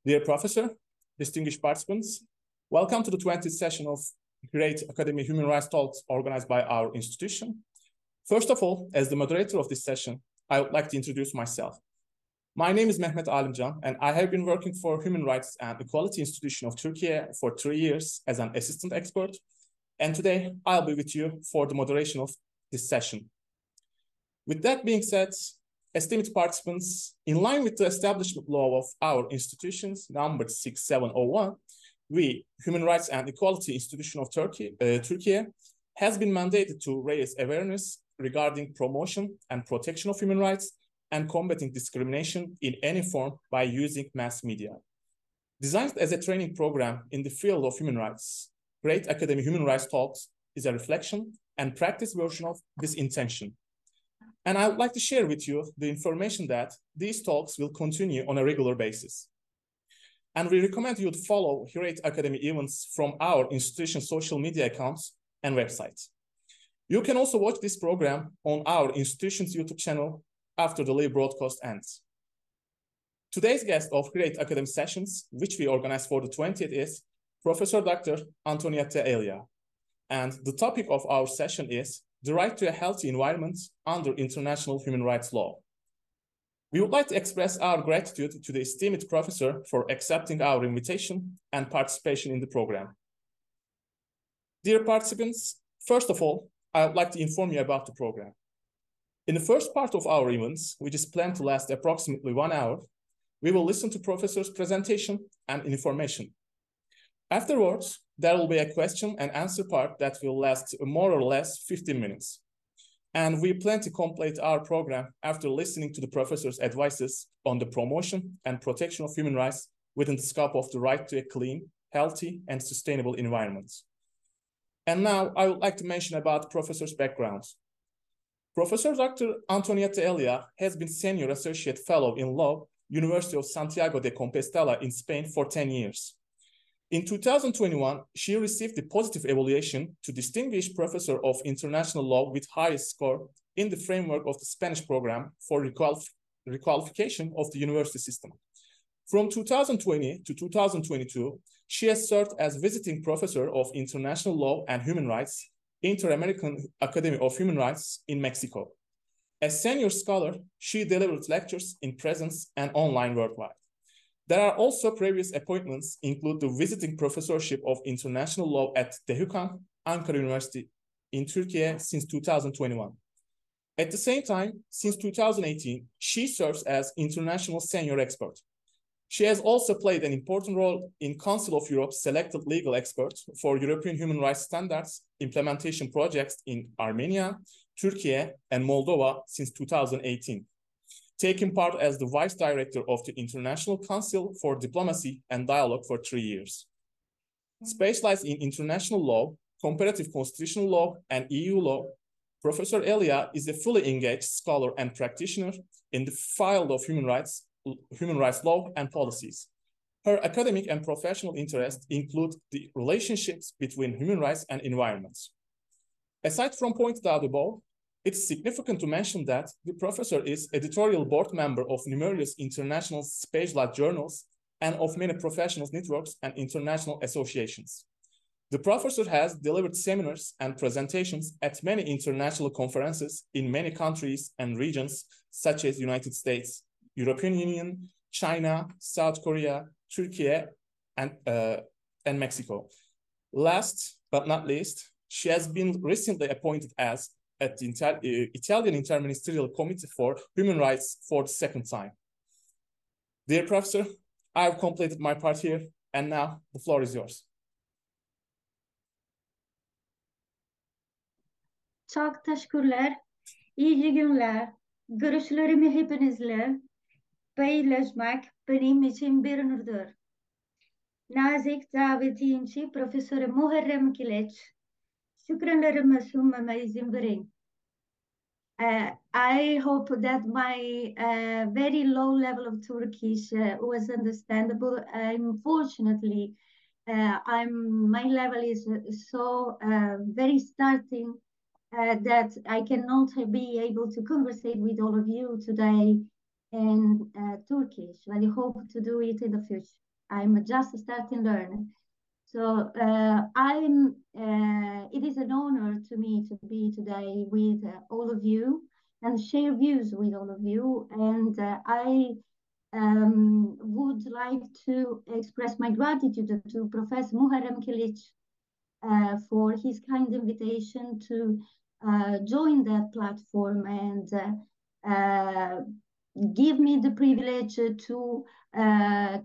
Dear Professor, distinguished participants, welcome to the 20th session of HREIT Academy Human Rights Talks organized by our institution. First of all, as the moderator of this session, I would like to introduce myself. My name is Mehmet Alimcan, and I have been working for Human Rights and Equality Institution of Turkey for 3 years as an assistant expert. And today, I'll be with you for the moderation of this session. With that being said, esteemed participants, in line with the establishment law of our institutions, number 6701, we, Human Rights and Equality Institution of Turkey, has been mandated to raise awareness regarding promotion and protection of human rights and combating discrimination in any form by using mass media. Designed as a training program in the field of human rights, HREIT Academy Human Rights Talks is a reflection and practice version of this intention. And I would like to share with you the information that these talks will continue on a regular basis. And we recommend you to follow HREIT Academy events from our institution's social media accounts and websites. You can also watch this program on our institution's YouTube channel after the live broadcast ends. Today's guest of HREIT Academy sessions, which we organized for the 20th, is Professor Dr. Antonietta ELIA. And the topic of our session is the right to a healthy environment under international human rights law. We would like to express our gratitude to the esteemed professor for accepting our invitation and participation in the program. Dear participants, first of all, I would like to inform you about the program. In the first part of our events, which is planned to last approximately 1 hour, we will listen to professor's presentation and information. Afterwards, there will be a question and answer part that will last more or less 15 minutes. And we plan to complete our program after listening to the professor's advices on the promotion and protection of human rights within the scope of the right to a clean, healthy, and sustainable environment. And now I would like to mention about the professor's background. Professor Dr. Antonietta ELIA has been Senior Associate Fellow in Law, University of Santiago de Compostela in Spain for 10 years. In 2021, she received the positive evaluation to Distinguished Professor of International Law with highest score in the framework of the Spanish program for requalification of the university system. From 2020 to 2022, she has served as Visiting Professor of International Law and Human Rights, Inter-American Academy of Human Rights in Mexico. As Senior Scholar, she delivered lectures in presence and online worldwide. There are also previous appointments include the Visiting Professorship of International Law at TİHEK, Ankara University in Turkey since 2021. At the same time, since 2018, she serves as International Senior Expert. She has also played an important role in Council of Europe's selected legal expert for European human rights standards implementation projects in Armenia, Turkey, and Moldova since 2018. Taking part as the Vice Director of the International Council for Diplomacy and Dialogue for 3 years. Specialized in international law, comparative constitutional law, and EU law, Professor ELIA is a fully engaged scholar and practitioner in the field of human rights law and policies. Her academic and professional interests include the relationships between human rights and environments. Aside from pointed out above, it's significant to mention that the professor is editorial board member of numerous international specialized journals and of many professional networks and international associations. The professor has delivered seminars and presentations at many international conferences in many countries and regions, such as United States, European Union, China, South Korea, Turkey, and Mexico. Last but not least, she has been recently appointed as at the Italian Interministerial Committee for Human Rights for the second time. Dear Professor, I have completed my part here, and now the floor is yours. Çok teşekkürler, iyi günler. Görüşlerimi hepinizle paylaşmak benim için bir onurdur. Nazik davetin için Profesör Muharrem Kılıç, şükranlarımı sunmama izin verin. I hope that my very low level of Turkish was understandable. Unfortunately, my level is so very starting that I cannot be able to conversate with all of you today in Turkish. I hope to do it in the future. I'm just a starting learner. So it is an honor to me to be today with all of you and share views with all of you. And I would like to express my gratitude to Professor Muharrem Kilic for his kind invitation to join that platform and give me the privilege to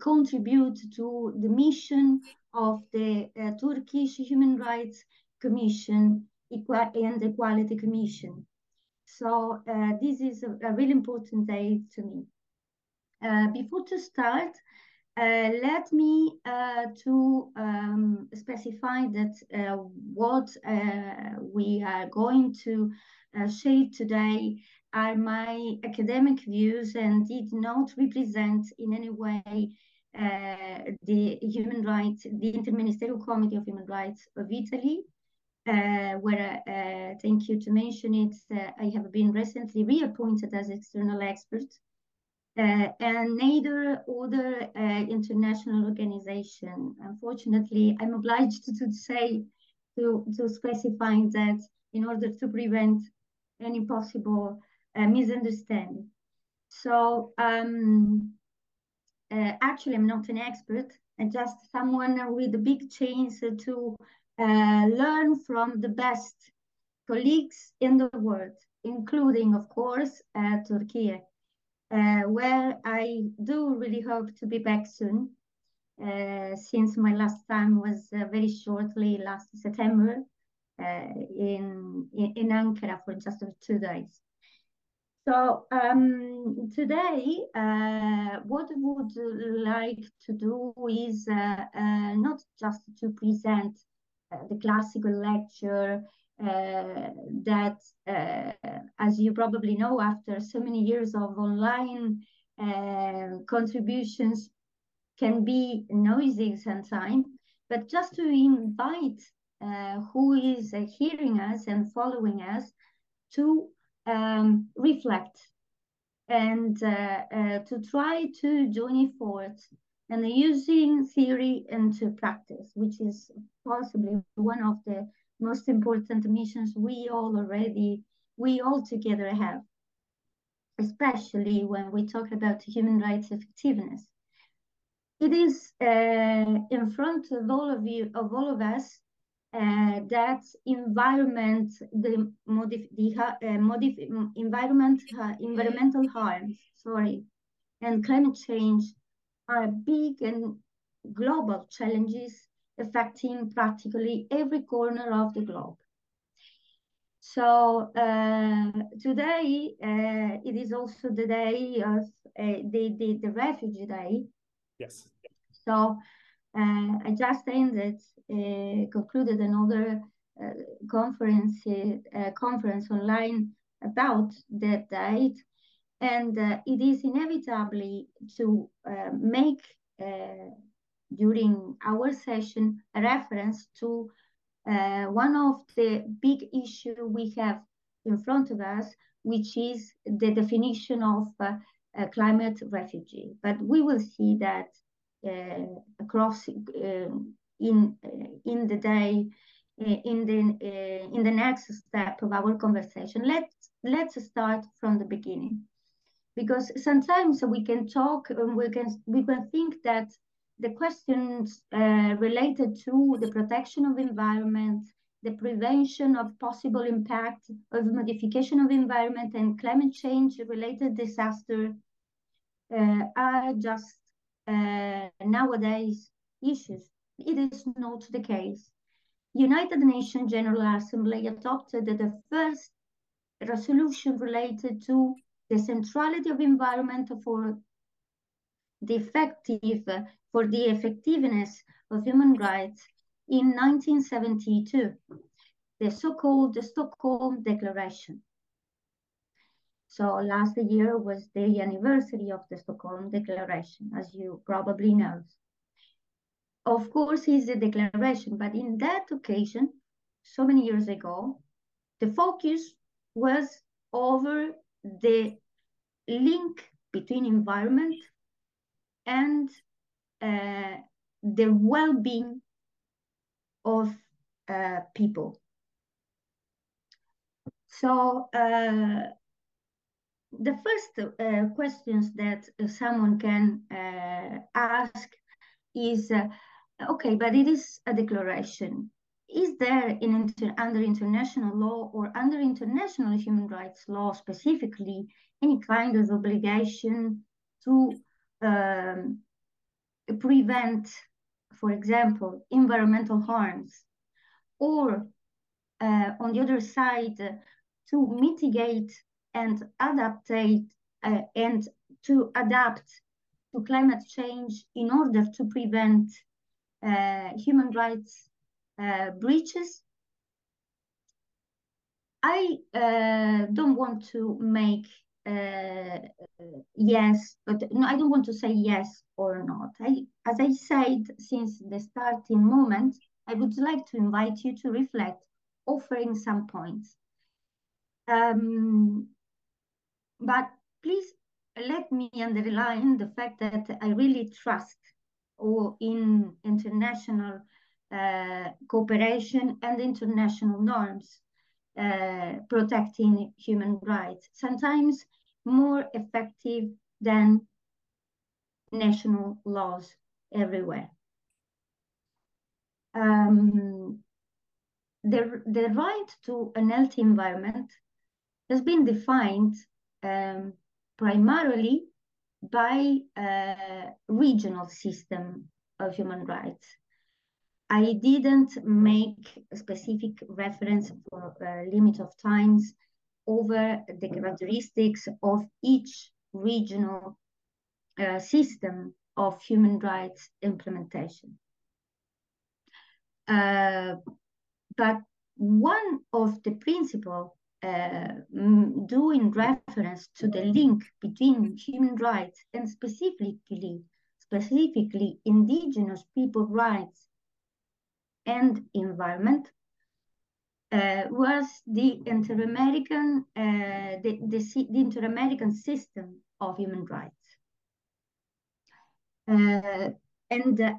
contribute to the mission of the Turkish Human Rights Commission and Equality Commission. So this is a really important day to me. Before to start, let me to specify that what we are going to share today are my academic views and did not represent in any way the human rights, the Interministerial Committee of Human Rights of Italy, where, thank you to mention it, I have been recently reappointed as external expert. And neither other international organization. Unfortunately, I'm obliged to say, to specify that in order to prevent any possible misunderstanding. So actually, I'm not an expert. I'm just someone with a big chance to learn from the best colleagues in the world, including, of course, Turkey. Where I do really hope to be back soon, since my last time was very shortly last September in Ankara for just 2 days. So today, what I would like to do is not just to present the classical lecture that, as you probably know, after so many years of online contributions can be noisy sometimes, but just to invite who is hearing us and following us to reflect and to try to join forth and using theory into practice, which is possibly one of the most important missions we all together have, especially when we talk about human rights effectiveness. It is in front of all of you, of all of us, that environmental harms, and climate change are big and global challenges affecting practically every corner of the globe. So today it is also the day of the Refugee Day. Yes. So I just concluded another conference online about that date, and it is inevitably to make during our session a reference to one of the big issues we have in front of us, which is the definition of climate refugee. But we will see that across in the day, in the next step of our conversation. Let's start from the beginning, because sometimes we can talk and we can think that the questions related to the protection of environment, the prevention of possible impact of modification of environment and climate change related disaster are just nowadays issues. It is not the case. United Nations General Assembly adopted the first resolution related to the centrality of environment for the effectiveness of human rights in 1972, the so-called Stockholm Declaration. So last year was the anniversary of the Stockholm Declaration, as you probably know. Of course, it's a declaration, but in that occasion, so many years ago, the focus was over the link between environment and the well-being of people. So the first questions that someone can ask is, okay, but it is a declaration. Is there under international law or under international human rights law specifically any kind of obligation to prevent, for example, environmental harms, or on the other side, to mitigate and adapt and to adapt to climate change in order to prevent human rights breaches? I don't want to make yes, but no, I don't want to say yes or not. As I said, since the starting moment, I would like to invite you to reflect, offering some points. But please let me underline the fact that I really trust in international cooperation and international norms protecting human rights, sometimes more effective than national laws everywhere. The right to an healthy environment has been defined primarily by a regional system of human rights. I didn't make a specific reference for a limit of times over the characteristics of each regional system of human rights implementation. But one of the principles doing reference to the link between human rights and specifically indigenous people rights and environment was the Inter-American the Inter-American system of human rights. And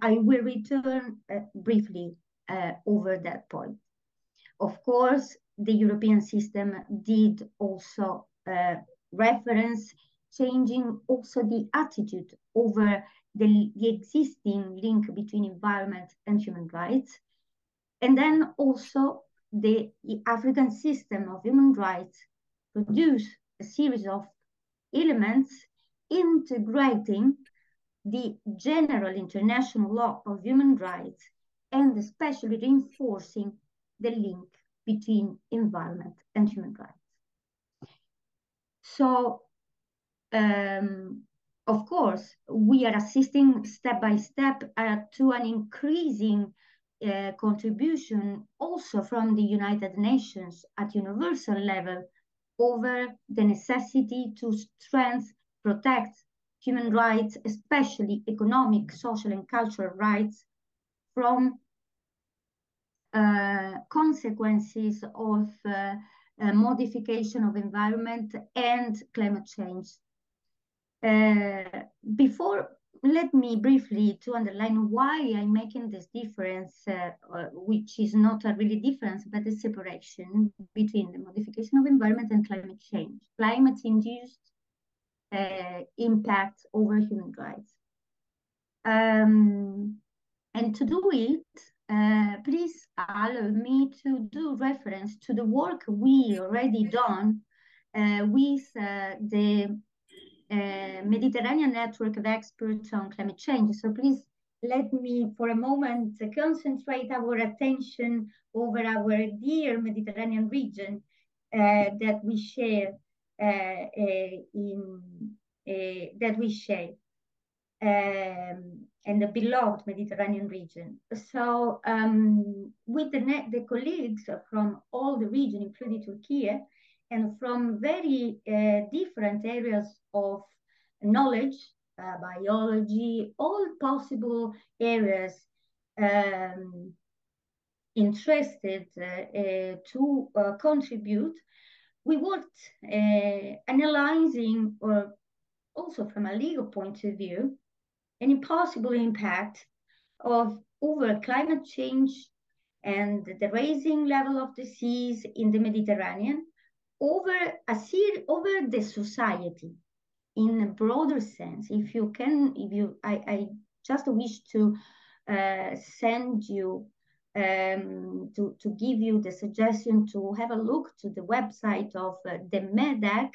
I will return briefly over that point. Of course, the European system did also reference changing also the attitude over the existing link between environment and human rights. And then also the African system of human rights produced a series of elements integrating the general international law of human rights and especially reinforcing the link between environment and human rights. So, of course, we are assisting step by step to an increasing contribution also from the United Nations at universal level over the necessity to strengthen, protect human rights, especially economic, social, and cultural rights, from consequences of modification of environment and climate change. Before, let me briefly to underline why I'm making this difference, which is not a really difference, but a separation between the modification of environment and climate change, climate-induced impact over human rights. And to do it, please allow me to do reference to the work we already done with the Mediterranean Network of Experts on Climate Change. So please let me for a moment concentrate our attention over our dear Mediterranean region that we share and the beloved Mediterranean region. So with the colleagues from all the region, including Turkey, and from very different areas of knowledge, biology, all possible areas interested to contribute, we worked analyzing, or also from a legal point of view, any possible impact of over climate change and the rising level of the seas in the Mediterranean over the society in a broader sense. I just wish to send you to give you the suggestion to have a look to the website of the MEDEC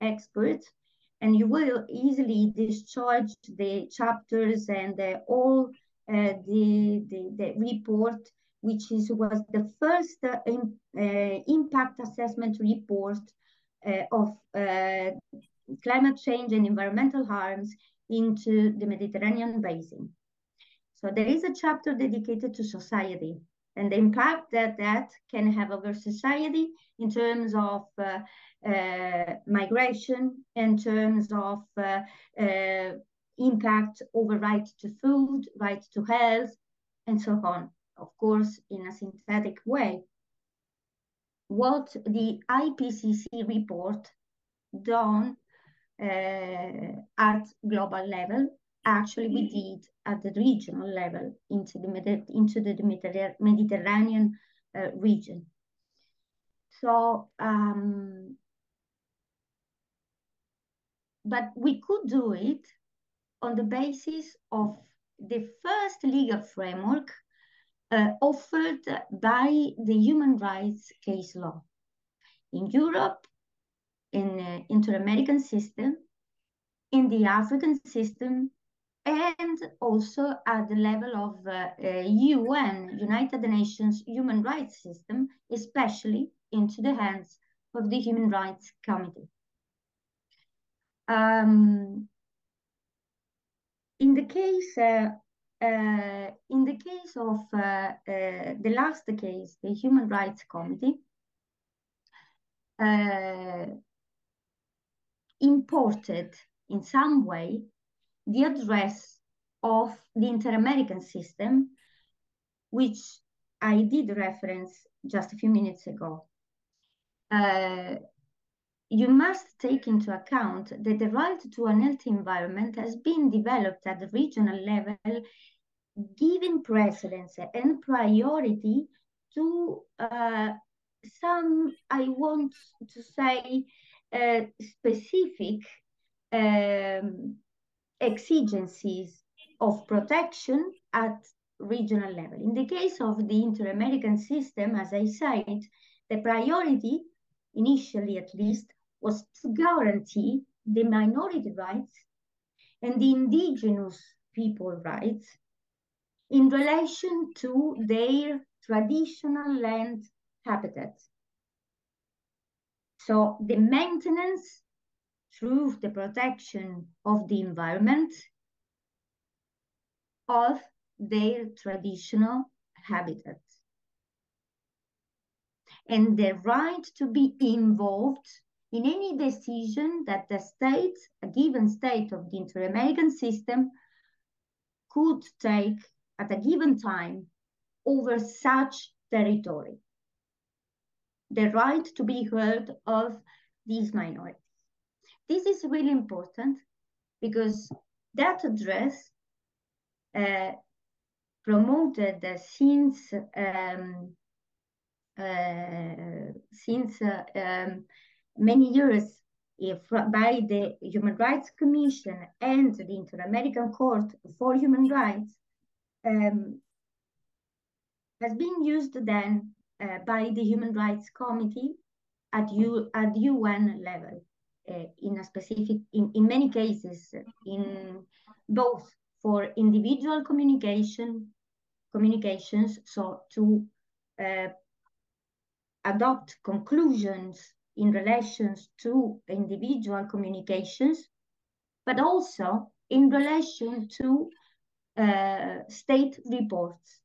experts, and you will easily discharge the chapters and all the report, which was the first impact assessment report of climate change and environmental harms into the Mediterranean basin. So there is a chapter dedicated to society and the impact that that can have over society in terms of migration, in terms of impact over right to food, right to health, and so on, of course, in a synthetic way. What the IPCC report done at global level, actually we did at the regional level into the Mediterranean region. So, but we could do it on the basis of the first legal framework offered by the human rights case law. In Europe, in the Inter-American system, in the African system, and also at the level of UN, United Nations Human Rights System, especially into the hands of the Human Rights Committee. In the case of the last case, the Human Rights Committee imported in some way the address of the Inter-American system, which I did reference just a few minutes ago. You must take into account that the right to an healthy environment has been developed at the regional level, giving precedence and priority to some, I want to say, specific exigencies of protection at regional level. In the case of the Inter-American system, as I said, the priority, initially at least, was to guarantee the minority rights and the indigenous people rights in relation to their traditional land habitats. So the maintenance through the protection of the environment of their traditional habitats. And the right to be involved in any decision that the state, a given state of the Inter-American system, could take at a given time over such territory. The right to be heard of these minorities. This is really important because that address promoted since many years by the Human Rights Commission and the Inter-American Court for Human Rights has been used then by the Human Rights Committee at UN level in a specific, in many cases, in both for individual communications, so to adopt conclusions in relation to individual communications, but also in relation to state reports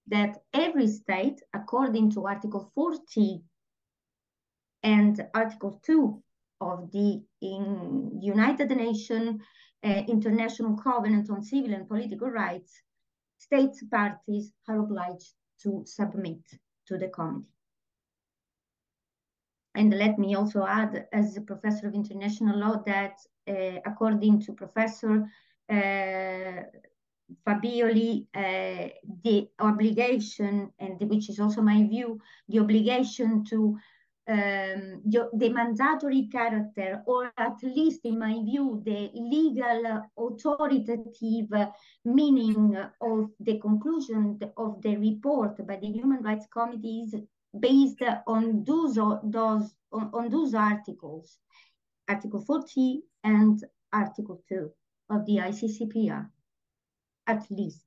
that every state, according to Article 40 and Article 2 of the United Nations International Covenant on Civil and Political Rights, state parties are obliged to submit to the committee. And let me also add, as a professor of international law, that according to Professor Fabioli, the obligation, and which is also my view, the obligation to the mandatory character, or at least in my view, the legal authoritative meaning of the conclusion of the report by the Human Rights Committee is based on those articles, Article 40 and Article 2 of the ICCPR, at least.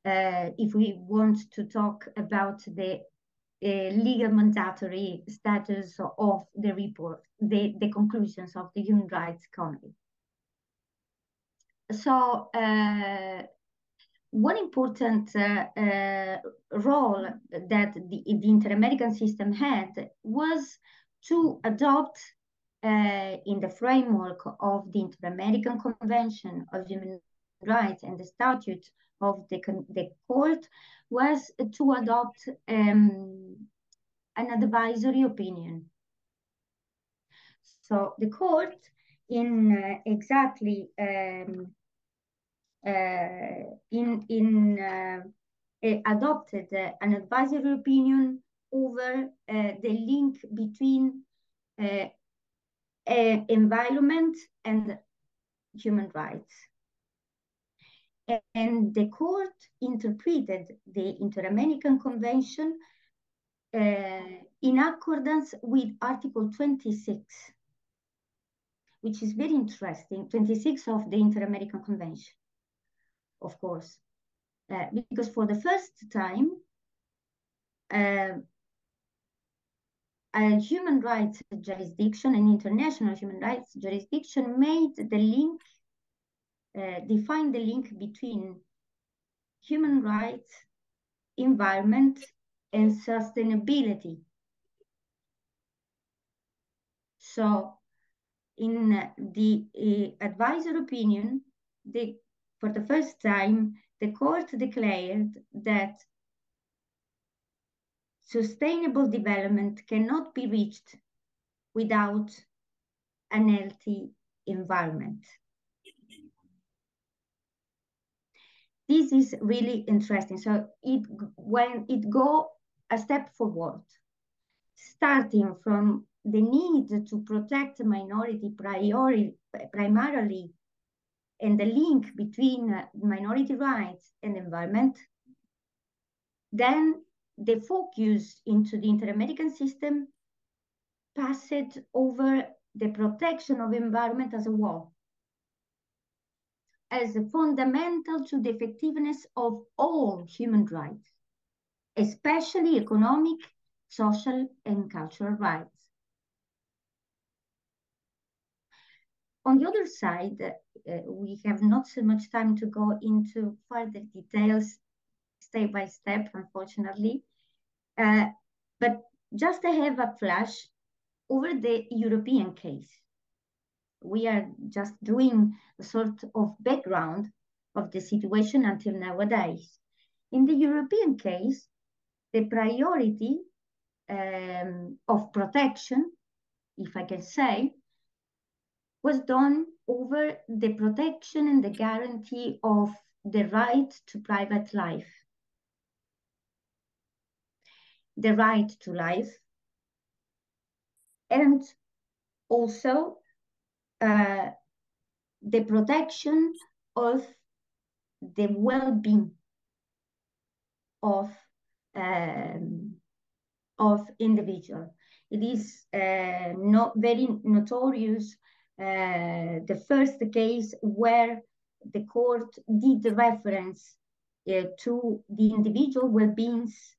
If we want to talk about the legal mandatory status of the report, the conclusions of the Human Rights Committee. So one important role that the Inter-American system had was to adopt in the framework of the Inter-American Convention of Human Rights and the statute of the court, was to adopt an advisory opinion. So the court in adopted an advisory opinion over the link between environment and human rights. And the court interpreted the Inter-American Convention in accordance with Article 26, which is very interesting, 26 of the Inter-American Convention, of course, because for the first time, a human rights jurisdiction, an international human rights jurisdiction, made the link, defined the link between human rights, environment, and sustainability. So in the advisory opinion, for the first time, the court declared that sustainable development cannot be reached without an healthy environment. This is really interesting. So when it go a step forward, starting from the need to protect minority primarily, and the link between minority rights and environment, then the focus into the Inter-American system passed over the protection of environment as a whole, as fundamental to the effectiveness of all human rights, especially economic, social, and cultural rights. On the other side, we have not so much time to go into further details step by step, unfortunately, but just to have a flash over the European case. We are just doing a sort of background of the situation until nowadays. In the European case, the priority of protection, if I can say, was done over the protection and the guarantee of the right to private life. The right to life, and also the protection of the well-being of individual. It is not very notorious, the first case where the court did the reference to the individual well-beings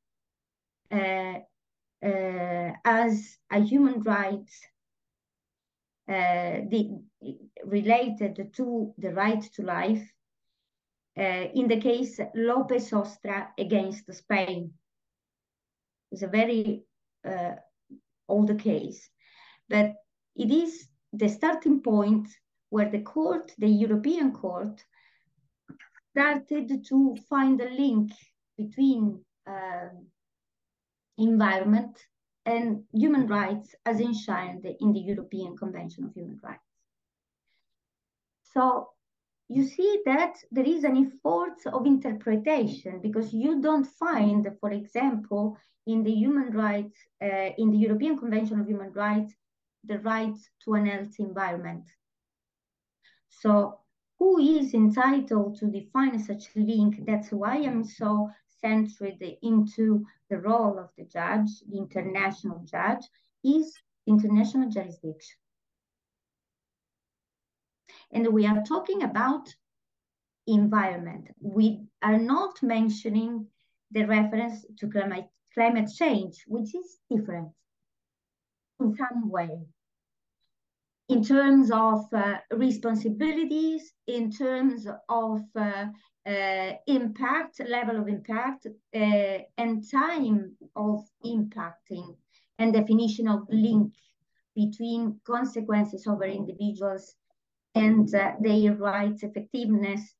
as a human right related to the right to life, in the case Lopez Ostra against Spain. It's a very old case, but it is the starting point where the court, the European court, started to find a link between environment and human rights as enshrined in the European Convention of Human Rights. So you see that there is an effort of interpretation, because you don't find, for example, in the human rights, in the European Convention of Human Rights, the right to an healthy environment. So who is entitled to define such a link? That's why I'm so centered into the role of the judge, the international judge, is international jurisdiction. And we are talking about environment. We are not mentioning the reference to climate change, which is different in some way, in terms of responsibilities, in terms of impact, level of impact, and time of impacting, and definition of link between consequences over individuals and their rights effectiveness,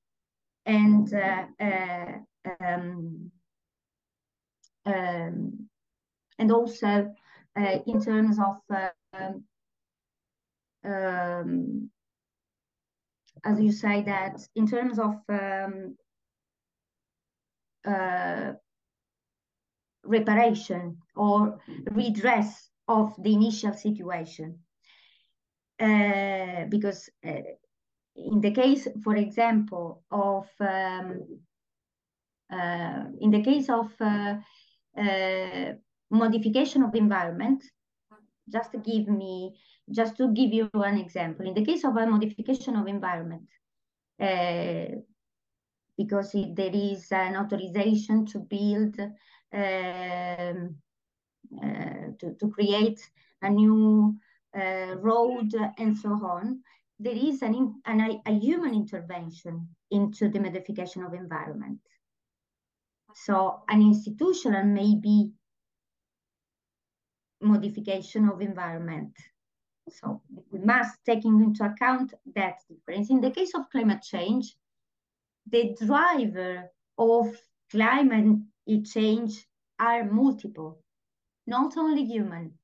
and also in terms of as you say, that in terms of reparation or redress of the initial situation. Because in the case, for example, of in the case of modification of environment, just to give you an example, in the case of a modification of environment, because there is an authorization to build, to create a new road and so on, there is a human intervention into the modification of environment. So an institutional maybe modification of environment. So we must take into account that difference. In the case of climate change, the driver of climate change are multiple, not only human,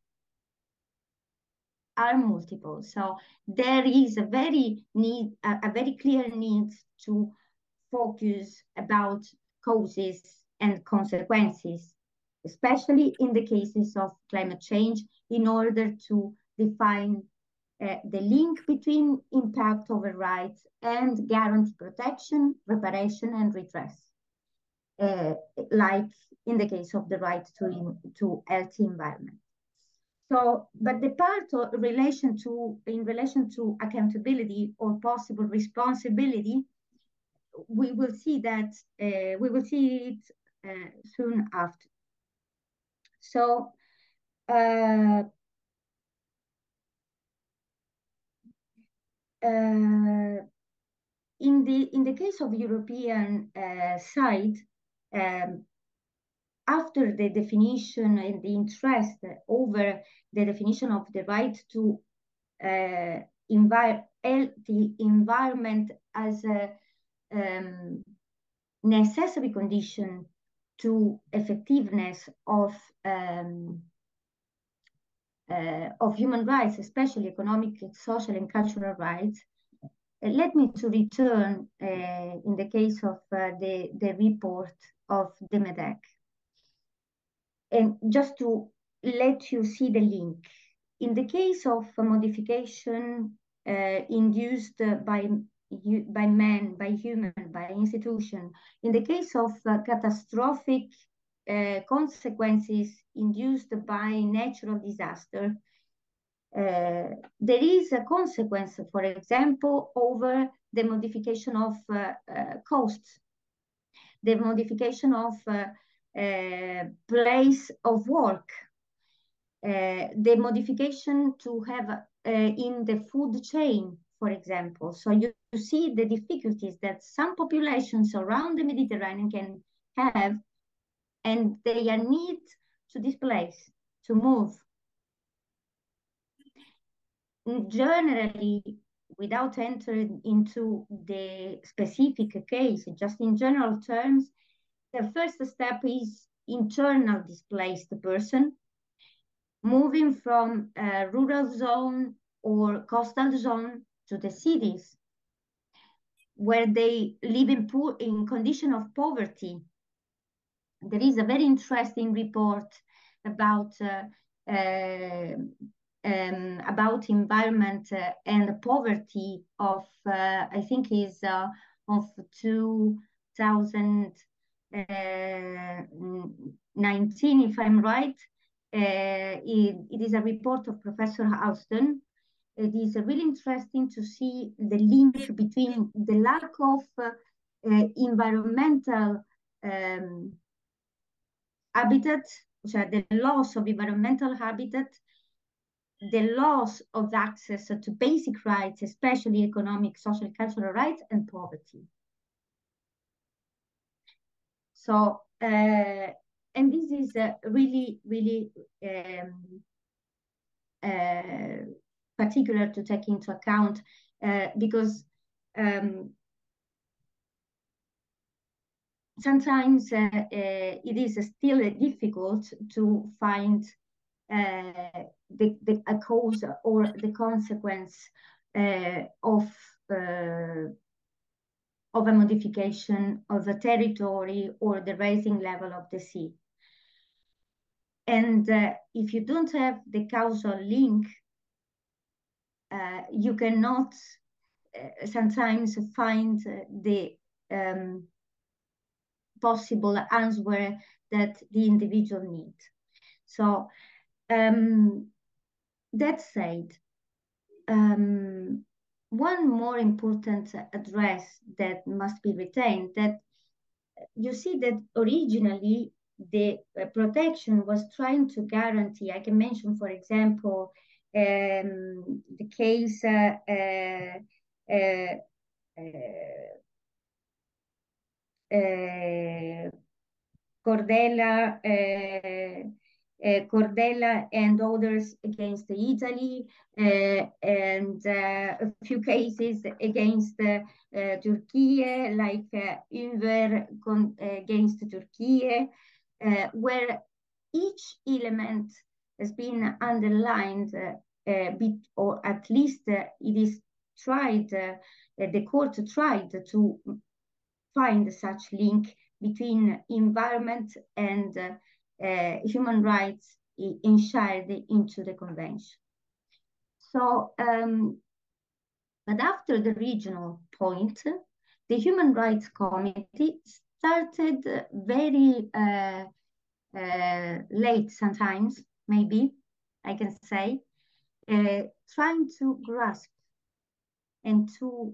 are multiple. So there is a very clear need to focus about causes and consequences, especially in the cases of climate change, in order to define the link between impact over rights and guarantee protection, reparation, and redress, like in the case of the right to healthy environment. So, but the part of in relation to accountability or possible responsibility, we will see that we will see it soon after. So in the case of European side, after the definition and the interest over the definition of the right to healthy environment as a necessary condition to effectiveness of human rights, especially economic, social, and cultural rights. Let me to return in the case of the report of the MEDEC. And just to let you see the link. In the case of a modification induced by man, by human, by institution, in the case of catastrophic consequences induced by natural disaster, there is a consequence, for example, over the modification of costs, the modification of place of work, the modification to have in the food chain, for example. So you see the difficulties that some populations around the Mediterranean can have, and they are need to displace, to move. Generally, without entering into the specific case, just in general terms, the first step is internal displaced person, moving from a rural zone or coastal zone to the cities. where they live in condition of poverty. There is a very interesting report about environment and poverty of I think is of 2019, if I'm right. It is a report of Professor Houston. It is really interesting to see the link between the lack of environmental habitat, the loss of environmental habitat, the loss of access to basic rights, especially economic, social, cultural rights, and poverty. So, and this is really, really particular to take into account because sometimes it is still difficult to find a cause or the consequence of a modification of the territory or the rising level of the sea. And if you don't have the causal link, you cannot sometimes find the possible answer that the individual needs. So that said, one more important address that must be retained, that you see that originally the protection was trying to guarantee, I can mention, for example, the case Cordella and others against Italy, and a few cases against Turkey, like Unver against Turkey, where each element has been underlined, or at least it is tried, the court tried to find such link between environment and human rights enshrined into the convention. So, but after the regional point, the Human Rights Committee started very late sometimes, maybe, I can say, trying to grasp and to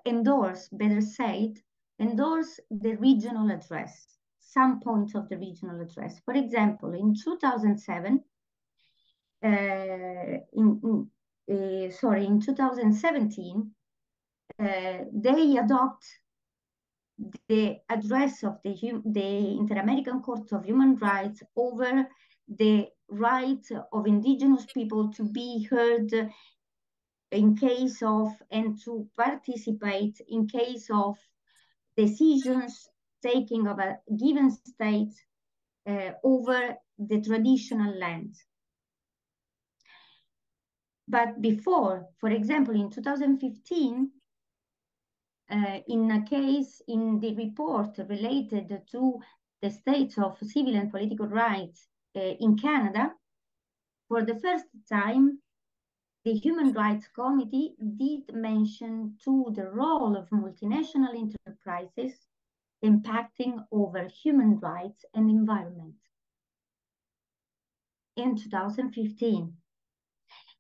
endorse, better said, endorse the regional address, some points of the regional address. For example, in 2007, in 2017, they adopt the address of the Inter-American Court of Human Rights over the right of indigenous people to be heard in case of, and to participate in case of decisions taking of a given state over the traditional land. But before, for example, in 2015, in a case in the report related to the states of civil and political rights in Canada, for the first time, the Human Rights Committee did mention to the role of multinational enterprises impacting over human rights and environment in 2015.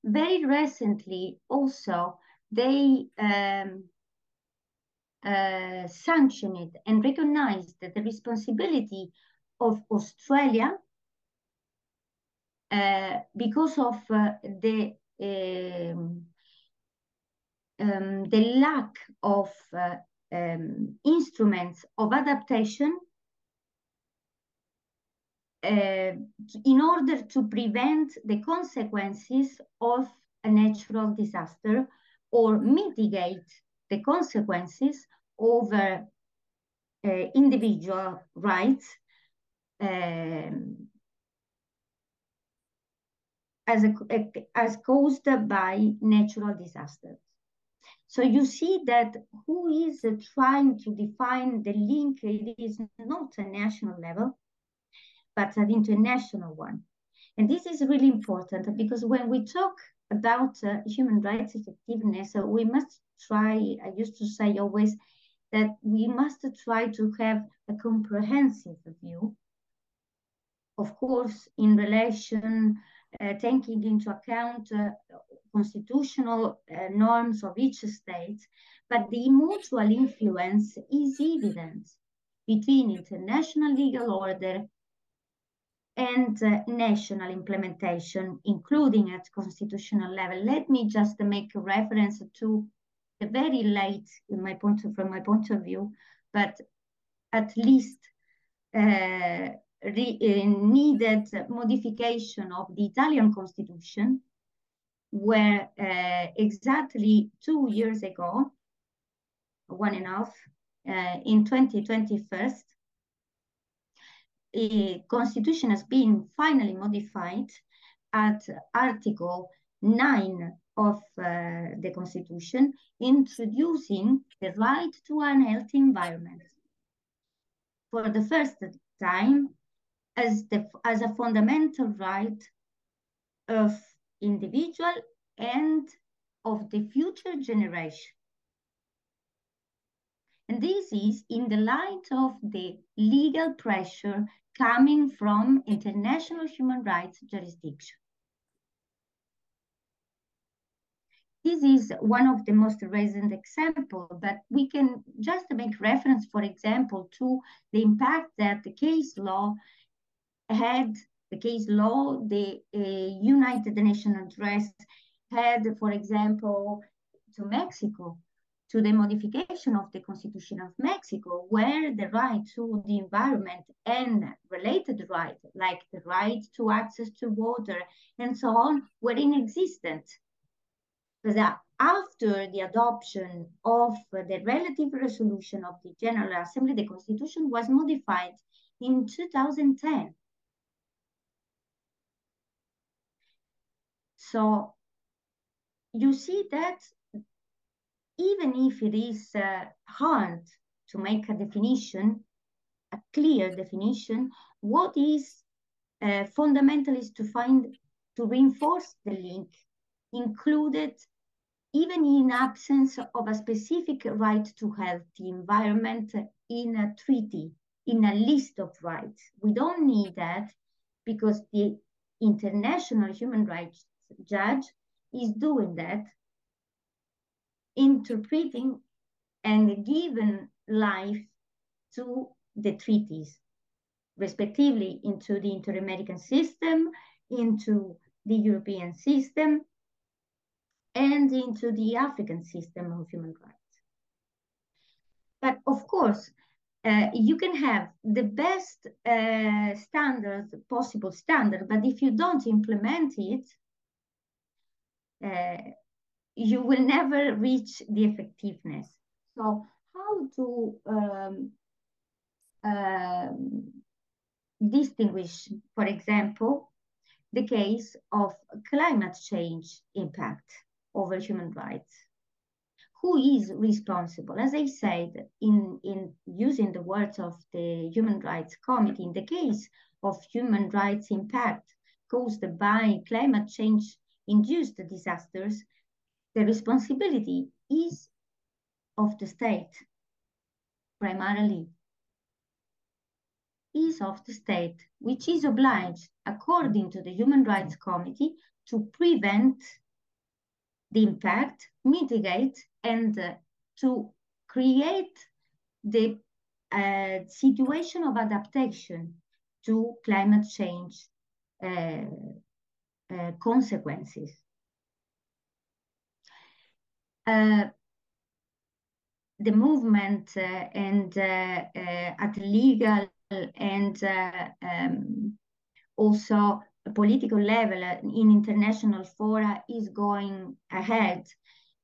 Very recently, also, they sanctioned and recognized the responsibility of Australia because of the lack of instruments of adaptation in order to prevent the consequences of a natural disaster or mitigate the consequences over individual rights as caused by natural disasters. So you see that who is trying to define the link, it is not a national level, but an international one. And this is really important because when we talk about human rights effectiveness, we must try, I used to say always, that we must try to have a comprehensive view, of course, in relation, taking into account constitutional norms of each state, but the mutual influence is evident between international legal order and national implementation, including at constitutional level. Let me just make a reference to the very late, from my point of view, but at least needed modification of the Italian constitution, where exactly 2 years ago, 1.5, in 2021, a constitution has been finally modified at Article 9 of the constitution, introducing the right to an healthy environment for the first time as a fundamental right of individual and of the future generation. And this is in the light of the legal pressure coming from international human rights jurisdiction. This is one of the most recent examples, but we can just make reference, for example, to the impact that the case law had, the United Nations address had, for example, to Mexico, to the modification of the Constitution of Mexico, where the right to the environment and related rights, like the right to access to water and so on, were inexistent. But after the adoption of the relative resolution of the General Assembly, the Constitution was modified in 2010. So you see that even if it is hard to make a definition, a clear definition, what is fundamental is to reinforce the link included even in absence of a specific right to healthy environment in a treaty, in a list of rights. We don't need that because the international human rights judge is doing that, interpreting and giving life to the treaties, respectively into the inter-American system, into the European system, and into the African system of human rights. But of course, you can have the best possible standard, but if you don't implement it, you will never reach the effectiveness. So how to distinguish, for example, the case of climate change impact over human rights? Who is responsible? As I said, in using the words of the Human Rights Committee, in the case of human rights impact caused by climate change-induced disasters, the responsibility is of the state, primarily, is of the state, which is obliged, according to the Human Rights Committee, to prevent the impact, mitigate, and to create the situation of adaptation to climate change consequences. The movement and at legal and also a political level in international fora is going ahead.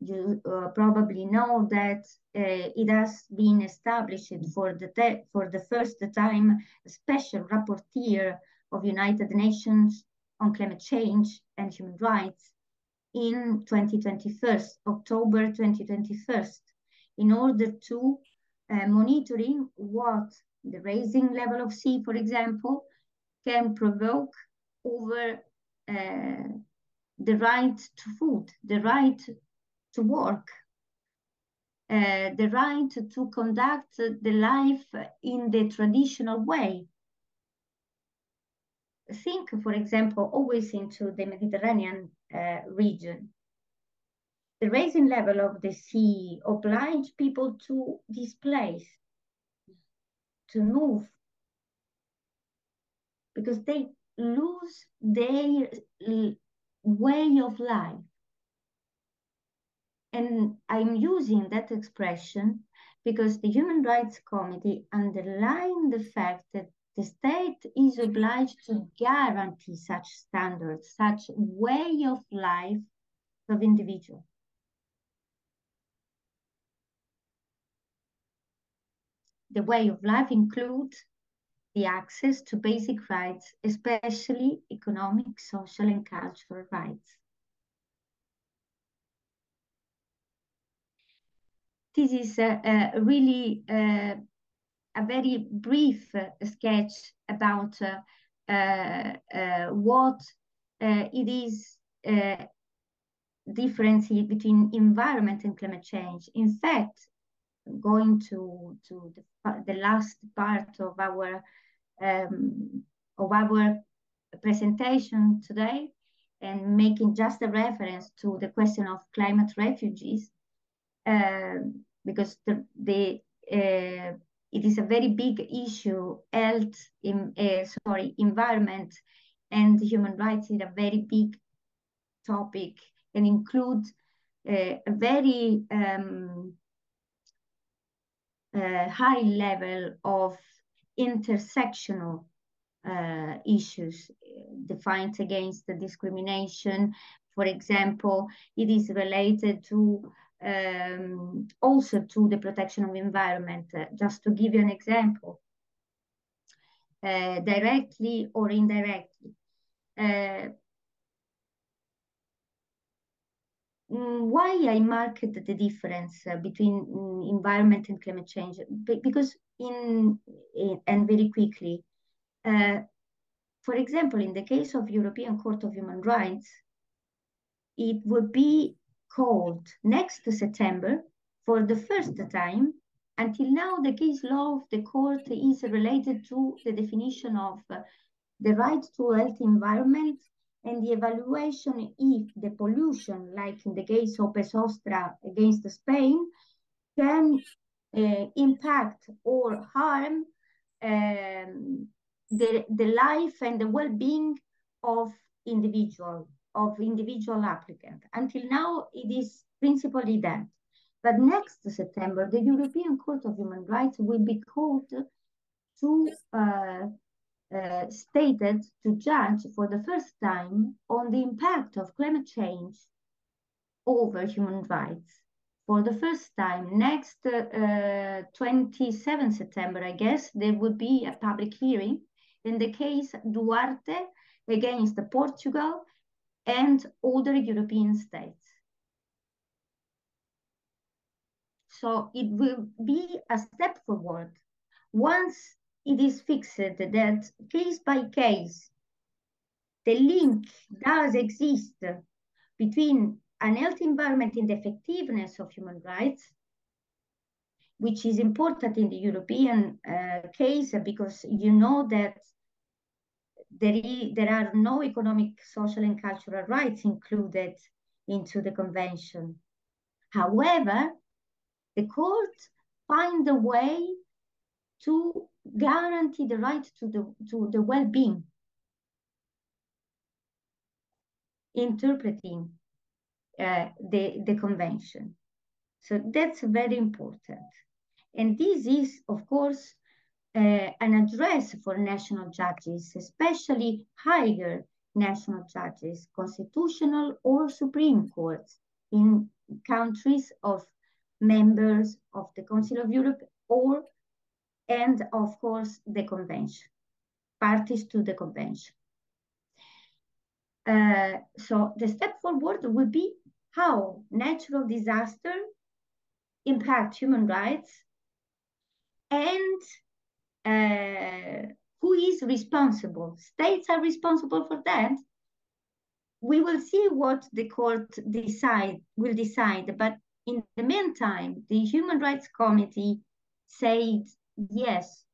You probably know that it has been established for the first time a special rapporteur of United Nations on climate change and human rights, in October 2021, in order to monitoring what the rising level of sea, for example, can provoke over the right to food, the right to work, the right to conduct the life in the traditional way. Think, for example, always into the Mediterranean region. The rising level of the sea obliged people to displace, to move, because they lose their way of life. And I'm using that expression because the Human Rights Committee underlined the fact that the state is obliged to guarantee such standards, such way of life of individuals. The way of life includes the access to basic rights, especially economic, social, and cultural rights. This is really a very brief sketch about what it is difference between environment and climate change. In fact, going to the last part of our presentation today, and making just a reference to the question of climate refugees, because it is a very big issue. Environment and human rights is a very big topic and include a very high level of intersectional issues, defined against the discrimination. For example, it is related to also to the protection of environment. Just to give you an example, directly or indirectly. Why I marked the difference between environment and climate change? Because and very quickly, for example, in the case of European Court of Human Rights, it would be called next September for the first time. Until now, the case law of the court is related to the definition of the right to healthy environment and the evaluation if the pollution, like in the case of Pesostra against Spain, can impact or harm the life and the well-being of individual applicant. Until now, it is principally that. But next September, the European Court of Human Rights will be called to stated to judge for the first time on the impact of climate change over human rights. For the first time, next 27 September, I guess, there would be a public hearing in the case Duarte against Portugal and other European states. So it will be a step forward. Once it is fixed that case by case, the link does exist between an healthy environment and the effectiveness of human rights, which is important in the European case, because you know that there are no economic, social, and cultural rights included into the convention. However, the court find a way to guarantee the right to the well-being, interpreting the convention. So that's very important. And this is, of course, an address for national judges, especially higher national judges, constitutional or Supreme Courts in countries of members of the Council of Europe and of course the convention, parties to the convention. So the step forward would be how natural disaster impact human rights, and who is responsible. States are responsible for that. We will see what the court will decide, but in the meantime, the Human Rights Committee said, yes,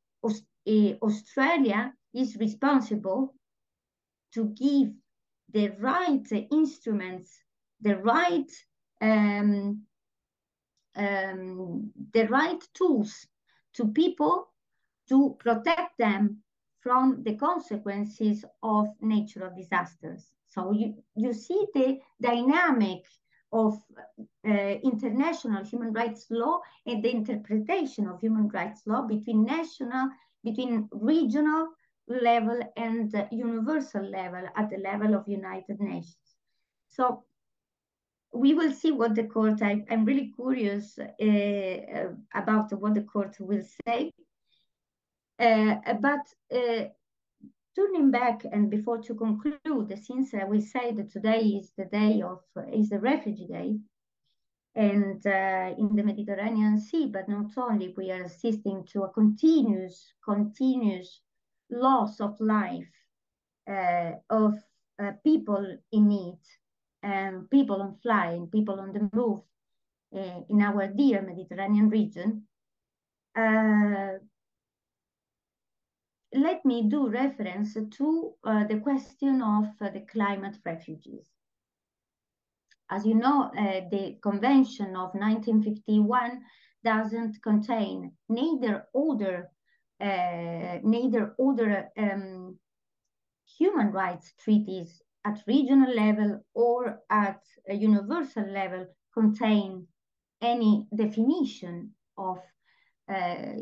Australia is responsible to give the right instruments, the right tools to people to protect them from the consequences of natural disasters. So you see the dynamic of international human rights law and the interpretation of human rights law between regional level and universal level at the level of United Nations. So we will see what the court, I'm really curious about what the court will say. But turning back, and before to conclude, since we say that today is the Refugee Day, and in the Mediterranean Sea, but not only, we are assisting to a continuous loss of life of people in need, and people on flying, people on the move in our dear Mediterranean region. Let me do reference to the question of the climate refugees. As you know, the Convention of 1951 doesn't contain neither other human rights treaties at regional level or at a universal level contain any definition of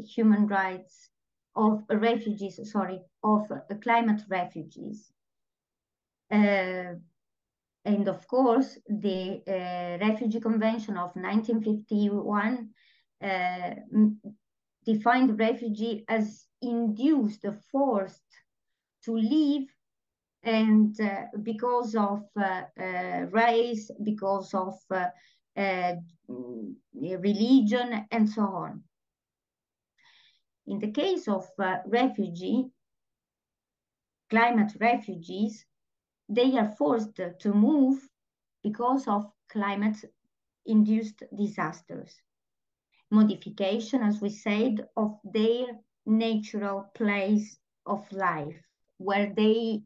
human rights of refugees, of climate refugees. And of course, the Refugee Convention of 1951 defined refugee as induced, forced to leave, and because of race, because of religion, and so on. In the case of climate refugees, they are forced to move because of climate-induced disasters. Modification, as we said, of their natural place of life, where they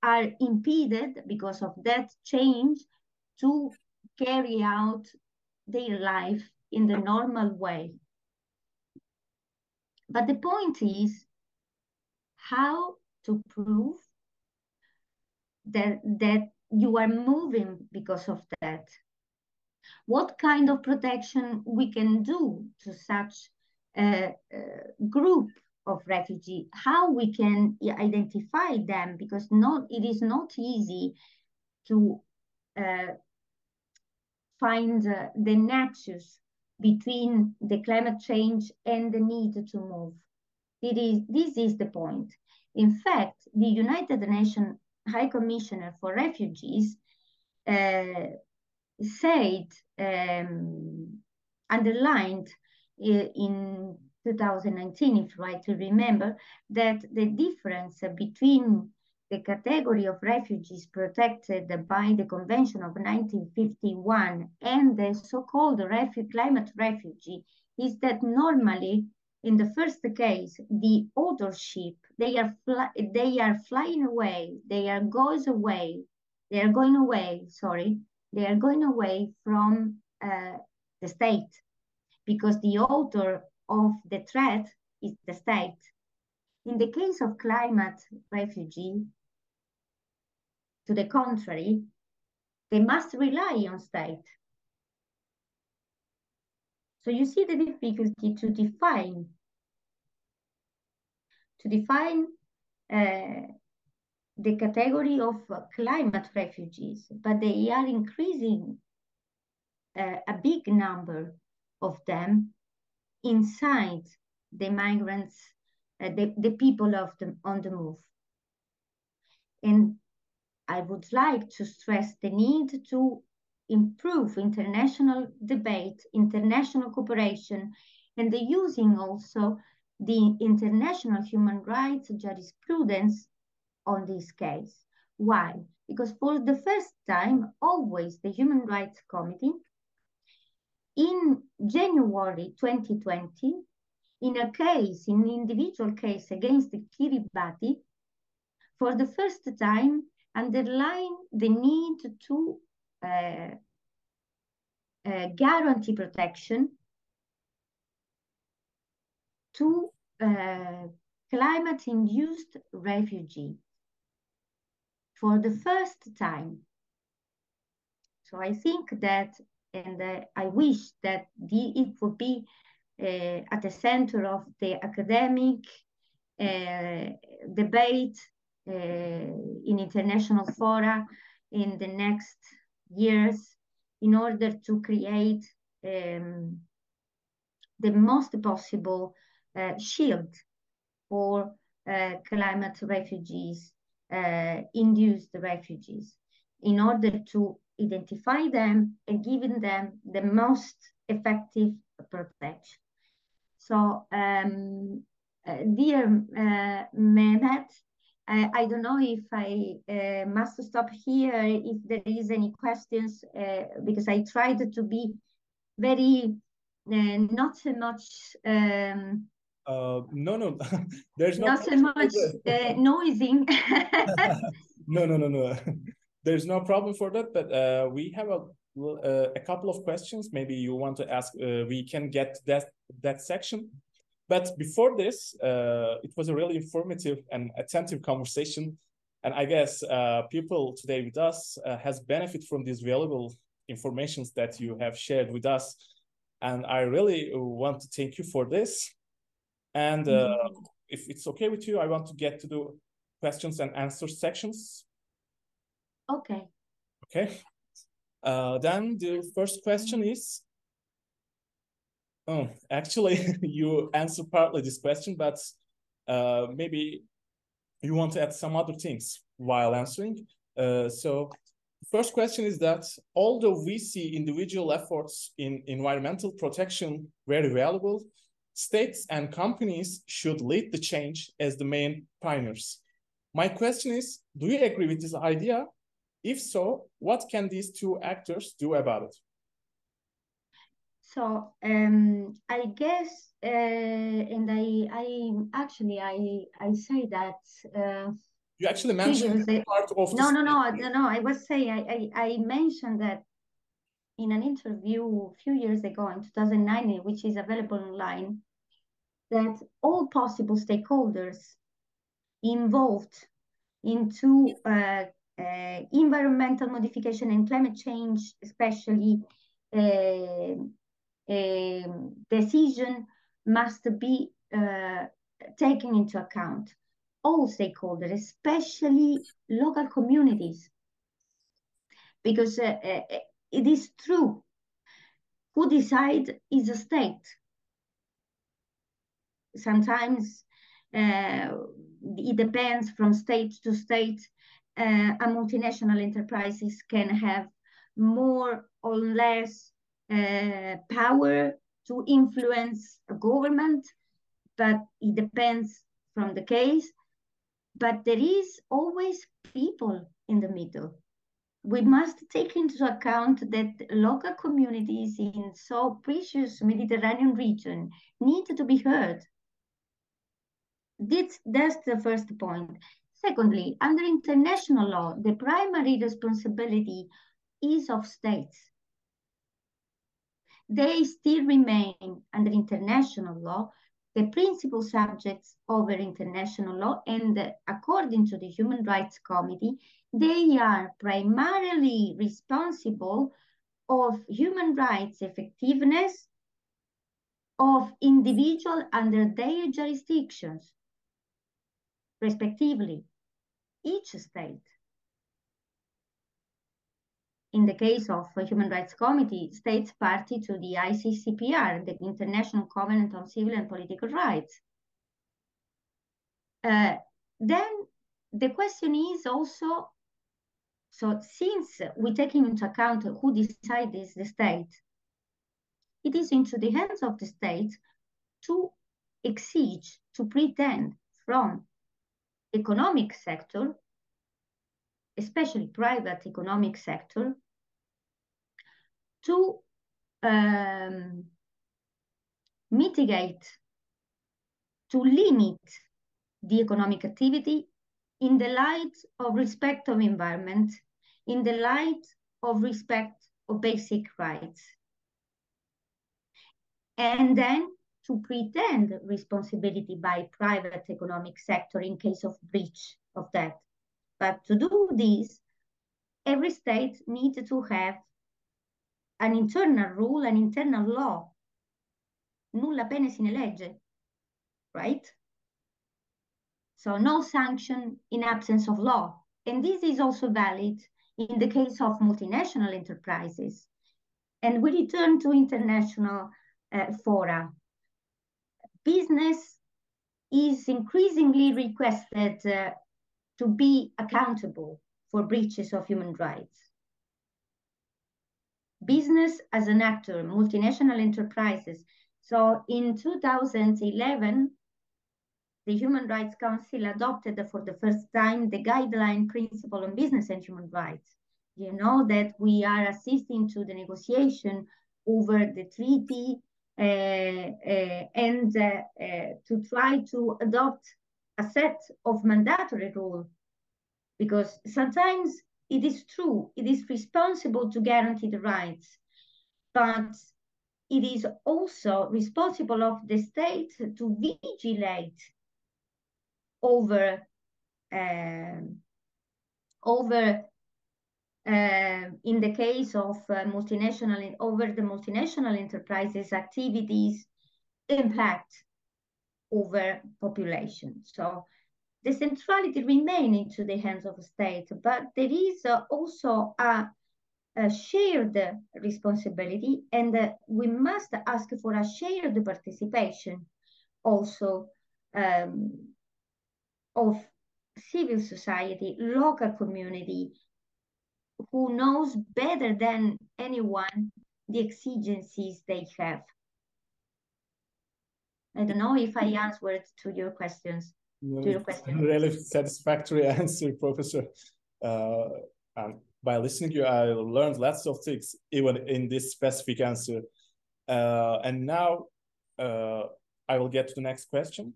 are impeded because of that change to carry out their life in the normal way. But the point is how to prove that you are moving because of that. What kind of protection we can do to such a group of refugees, how we can identify them, because it is not easy to find the nexus between the climate change and the need to move. This is the point. In fact, the United Nations High Commissioner for Refugees underlined in 2019, if I right to remember, that the difference between the category of refugees protected by the Convention of 1951 and the so-called climate refugee is that normally, in the first case, the authorship, they are flying away, they are going away from the state, because the author of the threat is the state. In the case of climate refugee, to the contrary, they must rely on state. So you see the difficulty to define the category of climate refugees, but they are increasing a big number of them inside the migrants, the people on the move. And I would like to stress the need to improve international debate, international cooperation, and the using also the international human rights jurisprudence on this case. Why? Because for the first time, always the Human Rights Committee, in January 2020, in an individual case against Kiribati, for the first time, underline the need to guarantee protection to climate-induced refugees for the first time. So I think that, and I wish that it would be at the center of the academic debate in international fora in the next years, in order to create the most possible shield for climate refugees, induced refugees, in order to identify them and giving them the most effective protection. So, dear Mehmet, I don't know if I must stop here, if there is any questions, because I tried to be very, not so much... no, there's not so much noising. No. There's no problem for that, but we have a couple of questions. Maybe you want to ask, we can get that section. But before this, it was a really informative and attentive conversation. And I guess people today with us has benefit from these valuable informations that you have shared with us. And I really want to thank you for this. And if it's okay with you, I want to get to the questions and answers sections. Okay. Okay. Then the first question is, actually, you answered partly this question, but maybe you want to add some other things while answering. So the first question is that although we see individual efforts in environmental protection very valuable, states and companies should lead the change as the main pioneers. My question is, do you agree with this idea? If so, what can these two actors do about it? So I guess, and I say that. You actually mentioned part of no. I was saying I mentioned that in an interview a few years ago in 2009, which is available online, that all possible stakeholders involved into environmental modification and climate change, especially decision must be taken into account. All stakeholders, especially local communities, because it is true, who decides is a state. Sometimes it depends from state to state. A multinational enterprises can have more or less power to influence a government, but it depends from the case. But there is always people in the middle. We must take into account that local communities in so precious Mediterranean region need to be heard. That's the first point. Secondly, under international law, the primary responsibility is of states. They still remain, under international law, the principal subjects over international law, and according to the Human Rights Committee, they are primarily responsible of human rights effectiveness of individuals under their jurisdictions, respectively, each state. In the case of the Human Rights Committee, states party to the ICCPR, the International Covenant on Civil and Political Rights. Then the question is also So since we're taking into account who decides the state, it is into the hands of the state to exige, to pretend from economic sector, especially private economic sector, to mitigate, to limit the economic activity in the light of respect of environment, in the light of respect of basic rights. And then to pretend responsibility by private economic sector in case of breach of that. But to do this, every state needs to have an internal rule, an internal law. Nulla bene sine legge, right? So no sanction in absence of law. And this is also valid in the case of multinational enterprises. And we return to international fora. Business is increasingly requested to be accountable for breaches of human rights. Business as an actor, multinational enterprises. So in 2011, the Human Rights Council adopted for the first time the guideline principle on business and human rights. You know that we are assisting to the negotiation over the treaty and to try to adopt a set of mandatory rules, because sometimes it is true, it is responsible to guarantee the rights, but it is also responsible of the state to vigilate over in the case of over the multinational enterprises activities impact over population. So the centrality remains into the hands of the state, but there is also a shared responsibility, and we must ask for a shared participation also of civil society, local community, who knows better than anyone the exigencies they have. I don't know if I answered to your questions. Really satisfactory answer, Professor. By listening to you, I learned lots of things, even in this specific answer. And now I will get to the next question.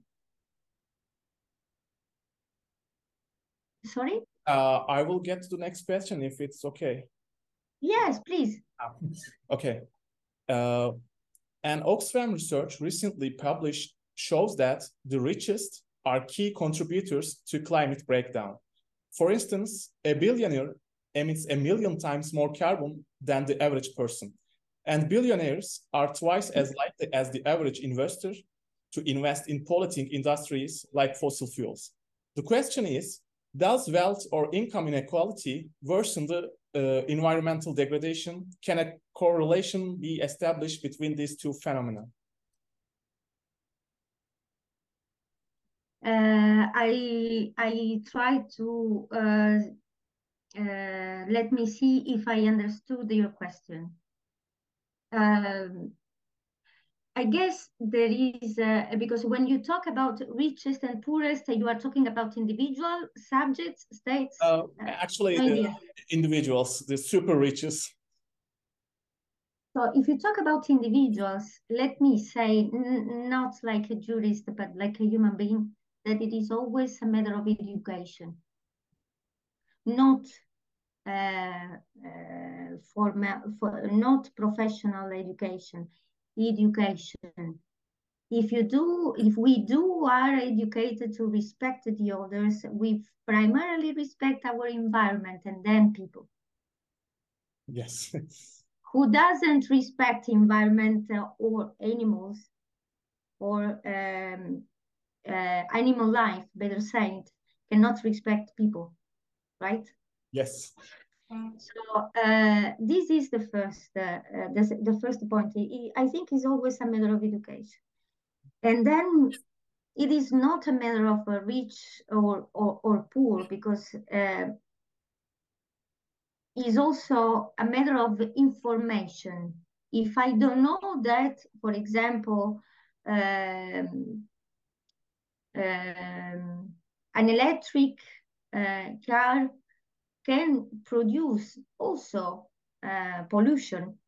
Sorry? I will get to the next question if it's okay. Yes, please. Okay. An Oxfam research recently published shows that the richest are key contributors to climate breakdown. For instance, a billionaire emits 1 million times more carbon than the average person. And billionaires are twice as likely as the average investor to invest in polluting industries like fossil fuels. The question is, does wealth or income inequality worsen the environmental degradation? Can a correlation be established between these two phenomena? I try to let me see if I understood your question. I guess there is, because when you talk about richest and poorest, you are talking about individual subjects, states? Actually, individuals, the super richest. So if you talk about individuals, let me say, not like a jurist, but like a human being, that it is always a matter of education, not not professional education. If we are educated to respect the others, we primarily respect our environment and then people. Yes. Who doesn't respect environment or animals or animal life, better said, cannot respect people, right? Yes. So this is the first point. I think is always a matter of education, and then it is not a matter of rich or poor, because is also a matter of information. If I don't know that, for example, an electric car can produce also pollution,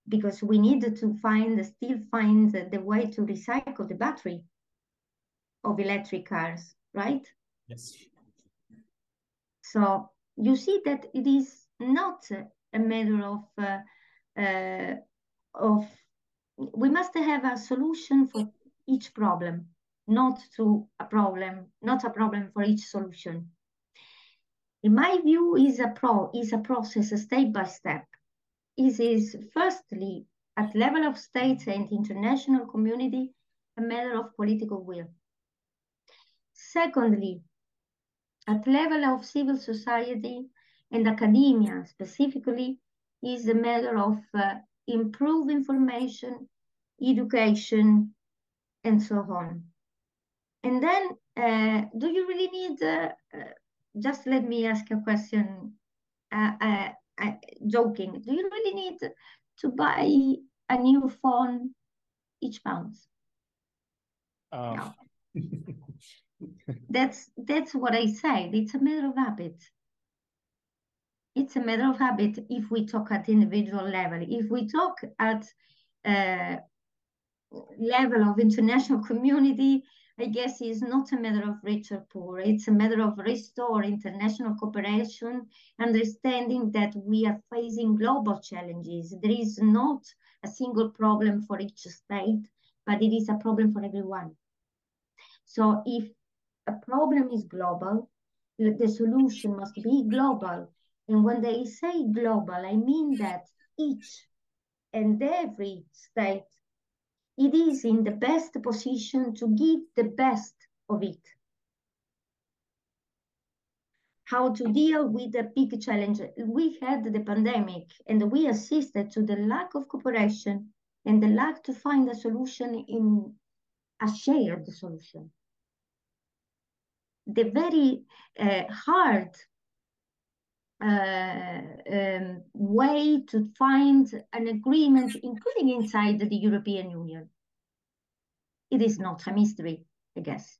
because we need to still find the way to recycle the battery of electric cars, right? Yes. So you see that it is not a matter of we must have a solution for each problem, not a problem for each solution. In my view, is a process, a step by step. It is firstly, at level of states and international community, a matter of political will. Secondly, at level of civil society and academia specifically, is a matter of improve information, education, and so on. And then, do you really need, just let me ask a question, joking, do you really need to buy a new phone each month? No. That's what I said. It's a matter of habit. It's a matter of habit if we talk at individual level. If we talk at level of international community, I guess it's not a matter of rich or poor. It's a matter of restore international cooperation, understanding that we are facing global challenges. There is not a single problem for each state, but it is a problem for everyone. So if a problem is global, the solution must be global. And when they say global, I mean that each and every state, it is in the best position to give the best of it. How to deal with the big challenge. We had the pandemic and we assisted to the lack of cooperation and the lack to find a solution in a shared solution. The very hard way to find an agreement, including inside the European Union. It is not a mystery, I guess.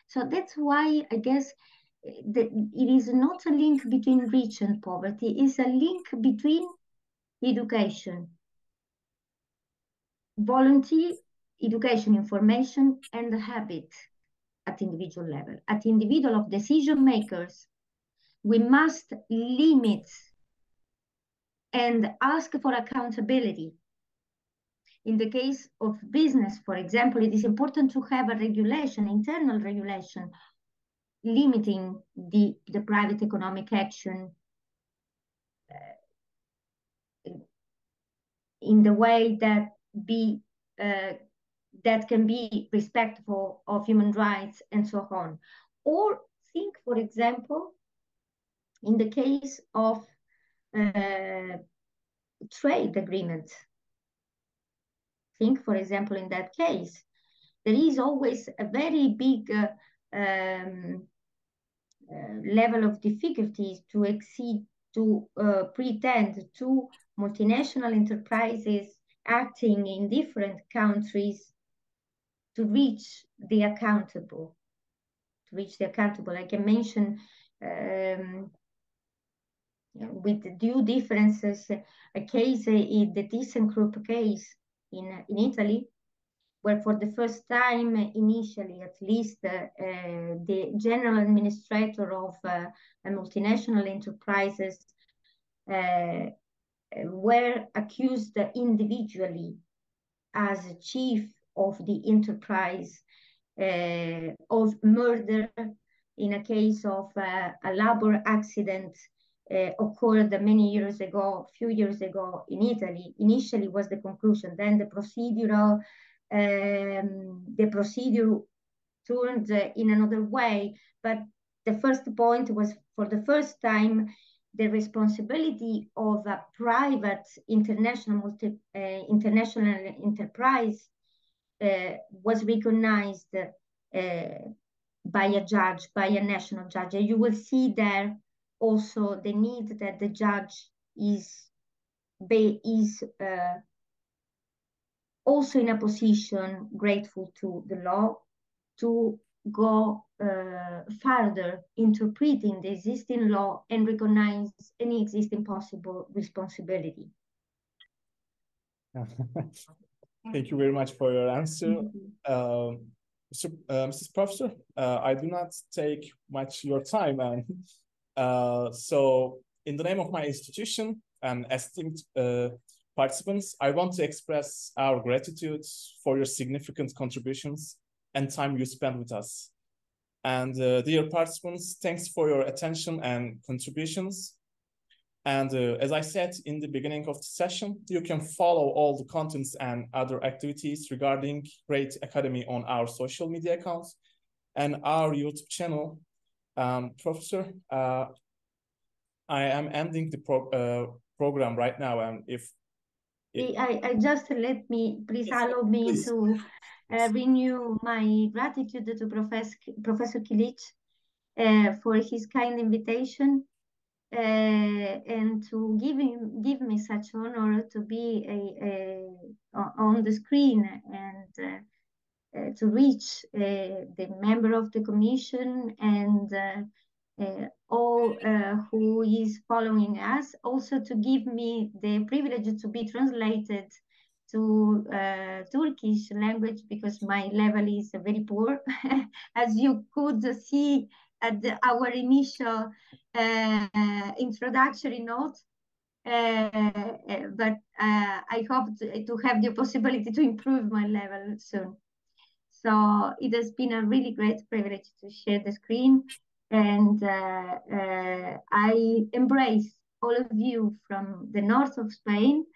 So that's why I guess that it is not a link between rich and poverty, it's a link between education, volunteer, education, information, and the habit at individual level. At individual of decision makers, we must limit and ask for accountability. In the case of business, for example, it is important to have a regulation, internal regulation, limiting the private economic action in the way that that can be respectful of human rights and so on. Or think, for example, in the case of trade agreements. Think, for example, in that case, there is always a very big level of difficulties to pretend to multinational enterprises acting in different countries to reach the accountable. I can mention with due differences a case in the ThyssenKrupp case in Italy, where for the first time, initially at least, the general administrator of a multinational enterprises were accused individually as chief of the enterprise of murder in a case of a labor accident occurred many years ago, a few years ago in Italy. Initially was the conclusion, then the procedure turned in another way, but the first point was, for the first time, the responsibility of a private international enterprise was recognized by a judge, by a national judge. And you will see there also the need that the judge is also in a position grateful to the law to go further interpreting the existing law and recognize any existing possible responsibility. Thank you very much for your answer. Mrs. Professor, I do not take much your time. And so in the name of my institution and esteemed participants, I want to express our gratitude for your significant contributions and time you spent with us. And dear participants, thanks for your attention and contributions. And as I said in the beginning of the session, you can follow all the contents and other activities regarding HREIT Academy on our social media accounts and our YouTube channel. Professor, I am ending the program right now, and if I just please allow me to renew my gratitude to Professor Kilic for his kind invitation and to give me such honor to be on the screen and to reach the member of the commission and all who is following us, also to give me the privilege to be translated to Turkish language, because my level is very poor, as you could see at our initial introductory note. But I hope to have the possibility to improve my level soon. So it has been a really great privilege to share the screen. And I embrace all of you from the north of Spain,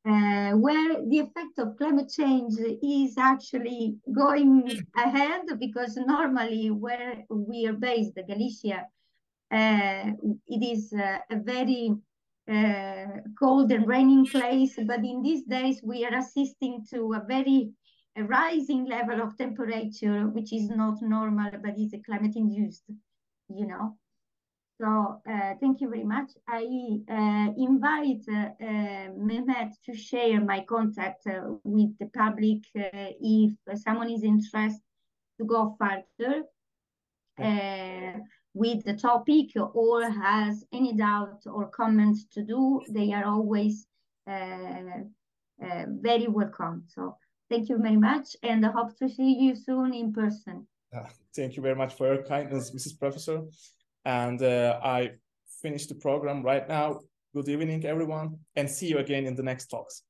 where the effect of climate change is actually going ahead, because normally where we are based, Galicia, it is a very cold and raining place, but in these days we are assisting to a rising level of temperature, which is not normal, but is climate induced, you know. So thank you very much. I invite Mehmet to share my contact with the public if someone is interested to go further with the topic or has any doubt or comments to do. They are always very welcome. So thank you very much, and I hope to see you soon in person. Thank you very much for your kindness, Mrs. Professor. And I finished the program right now. Good evening, everyone, and see you again in the next talks.